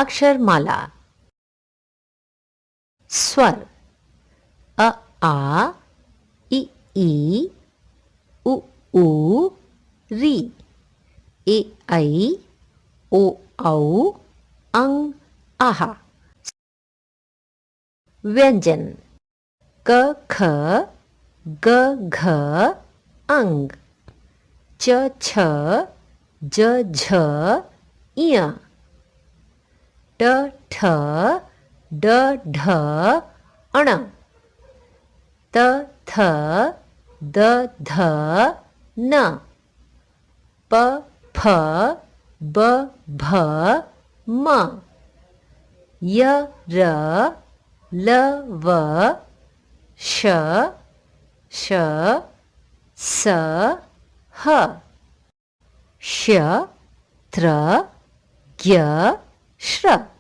अक्षरमाला। स्वर अ आ इ ई उ ऊ री ए ऐ ओ औ अं आह। व्यंजन क ख ग घ अंग च छ ज झ ञ ट ठ ड ढ अण त थ द ध न प फ ब भ म य र ल व श श स ह श त्र ज्ञ श्र।